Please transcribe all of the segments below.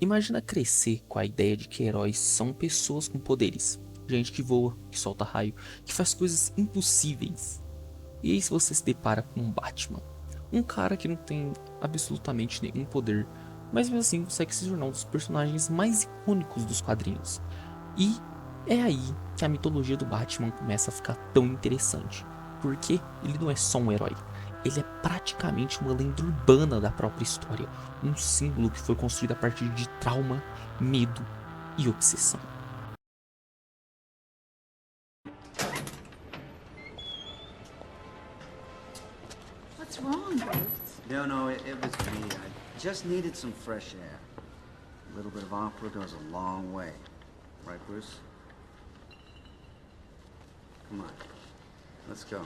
Imagina crescer com a ideia de que heróis são pessoas com poderes. Gente que voa, que solta raio, que faz coisas impossíveis. E aí se você se depara com um Batman. Um cara que não tem absolutamente nenhum poder, mas mesmo assim consegue se tornar um dos personagens mais icônicos dos quadrinhos. E é aí que a mitologia do Batman começa a ficar tão interessante. Porque ele não é só um herói. Ele é praticamente uma lenda urbana da própria história. Um símbolo que foi construído a partir de trauma, medo e obsessão. What's wrong, Bruce? No, it was me. I just needed some fresh air. A little bit of opera goes a long way. Right, Bruce? Come on. Let's go.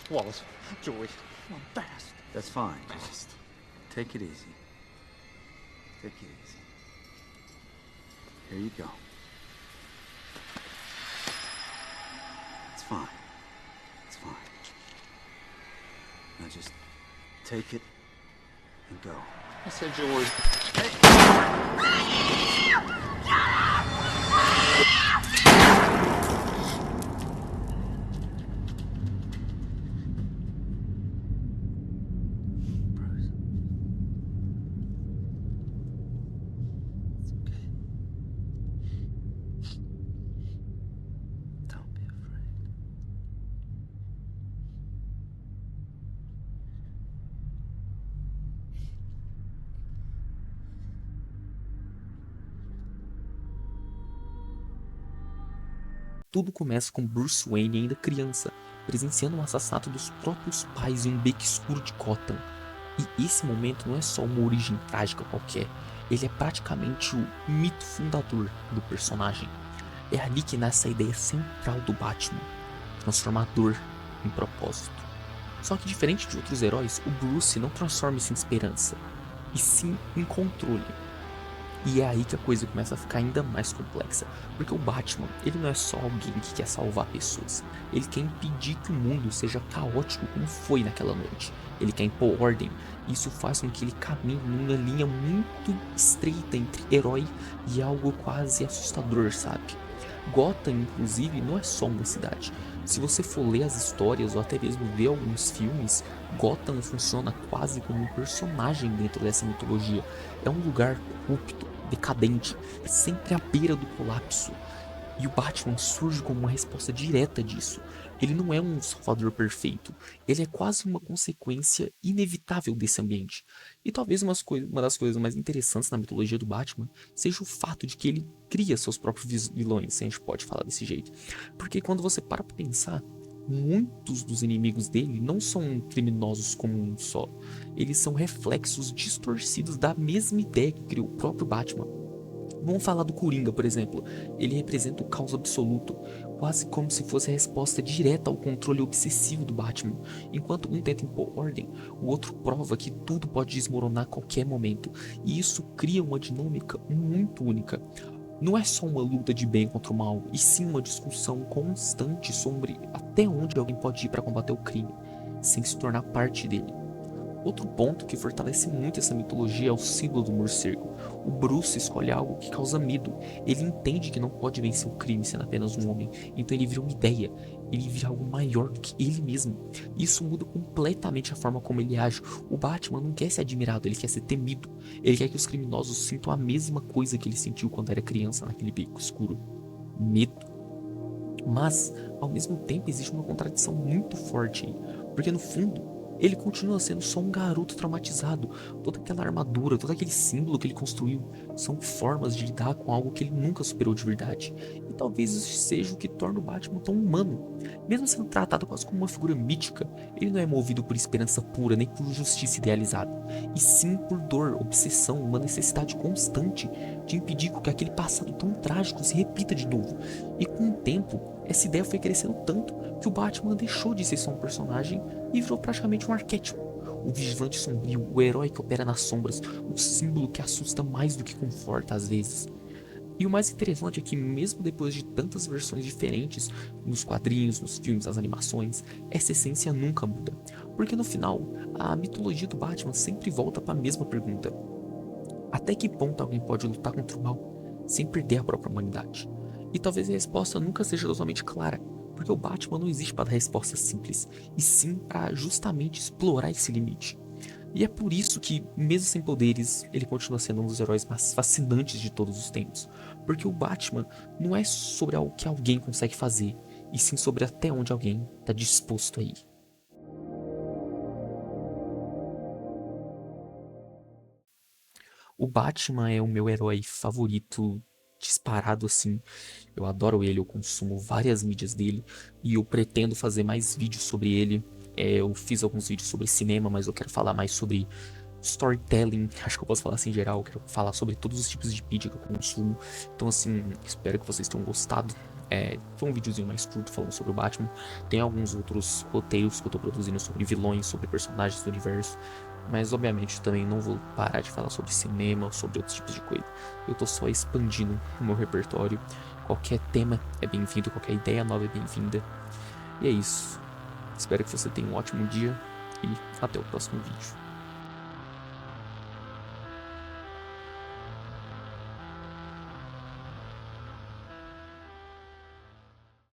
Wallace, Joey, come on, fast. That's fine. Just take it easy. Take it easy. Here you go. It's fine. It's fine. Now just take it and go. I said, Joey. Bruce. It's okay. Don't be afraid. Tudo começa com Bruce Wayne ainda criança, presenciando um assassinato dos próprios pais em um beco escuro de Gotham. E esse momento não é só uma origem trágica qualquer, ele é praticamente o mito fundador do personagem. É ali que nasce a ideia central do Batman, transformar dor em propósito. Só que diferente de outros heróis, o Bruce não transforma isso em esperança, e sim em controle. E é aí que a coisa começa a ficar ainda mais complexa, porque o Batman, ele não é só alguém que quer salvar pessoas, ele quer impedir que o mundo seja caótico como foi naquela noite. Ele quer impor ordem, e isso faz com que ele caminhe numa linha muito estreita entre herói e algo quase assustador, sabe? Gotham, inclusive, não é só uma cidade. Se você for ler as histórias ou até mesmo ver alguns filmes, Gotham funciona quase como um personagem dentro dessa mitologia. É um lugar corrupto, decadente, sempre à beira do colapso. E o Batman surge como uma resposta direta disso. Ele não é um salvador perfeito, ele é quase uma consequência inevitável desse ambiente. E talvez uma das coisas mais interessantes na mitologia do Batman seja o fato de que ele cria seus próprios vilões, se a gente pode falar desse jeito. Porque quando você para pra pensar, muitos dos inimigos dele não são criminosos como um só. Eles são reflexos distorcidos da mesma ideia que criou o próprio Batman. Vamos falar do Coringa, por exemplo. Ele representa o caos absoluto, quase como se fosse a resposta direta ao controle obsessivo do Batman. Enquanto um tenta impor ordem, o outro prova que tudo pode desmoronar a qualquer momento. E isso cria uma dinâmica muito única. Não é só uma luta de bem contra o mal, e sim uma discussão constante sobre até onde alguém pode ir para combater o crime, sem se tornar parte dele. Outro ponto que fortalece muito essa mitologia é o símbolo do morcego. O Bruce escolhe algo que causa medo. Ele entende que não pode vencer o crime sendo apenas um homem, então ele vira uma ideia. Ele vira algo maior do que ele mesmo. Isso muda completamente a forma como ele age. O Batman não quer ser admirado, ele quer ser temido. Ele quer que os criminosos sintam a mesma coisa que ele sentiu quando era criança naquele beco escuro: medo. Mas, ao mesmo tempo, existe uma contradição muito forte aí, porque no fundo ele continua sendo só um garoto traumatizado. Toda aquela armadura, todo aquele símbolo que ele construiu são formas de lidar com algo que ele nunca superou de verdade. E talvez isso seja o que torna o Batman tão humano. Mesmo sendo tratado quase como uma figura mítica, ele não é movido por esperança pura nem por justiça idealizada, e sim por dor, obsessão, uma necessidade constante de impedir que aquele passado tão trágico se repita de novo. E com o tempo, essa ideia foi crescendo tanto que o Batman deixou de ser só um personagem e virou praticamente um arquétipo. O vigilante sombrio, o herói que opera nas sombras, o símbolo que assusta mais do que conforta às vezes. E o mais interessante é que mesmo depois de tantas versões diferentes, nos quadrinhos, nos filmes, nas animações, essa essência nunca muda. Porque no final, a mitologia do Batman sempre volta para a mesma pergunta: até que ponto alguém pode lutar contra o mal sem perder a própria humanidade? E talvez a resposta nunca seja totalmente clara, porque o Batman não existe para dar respostas simples, e sim para justamente explorar esse limite. E é por isso que, mesmo sem poderes, ele continua sendo um dos heróis mais fascinantes de todos os tempos. Porque o Batman não é sobre o que alguém consegue fazer, e sim sobre até onde alguém está disposto a ir. O Batman é o meu herói favorito, disparado assim. Eu adoro ele, eu consumo várias mídias dele e eu pretendo fazer mais vídeos sobre ele. Eu fiz alguns vídeos sobre cinema, mas eu quero falar mais sobre storytelling. Acho que eu posso falar assim em geral. Eu quero falar sobre todos os tipos de mídia que eu consumo. Então, assim, espero que vocês tenham gostado. Foi um videozinho mais curto falando sobre o Batman. Tem alguns outros roteiros que eu tô produzindo sobre vilões, sobre personagens do universo. Mas obviamente também não vou parar de falar sobre cinema ou sobre outros tipos de coisa. Eu tô só expandindo o meu repertório. Qualquer tema é bem-vindo, qualquer ideia nova é bem-vinda. E é isso. Espero que você tenha um ótimo dia e até o próximo vídeo.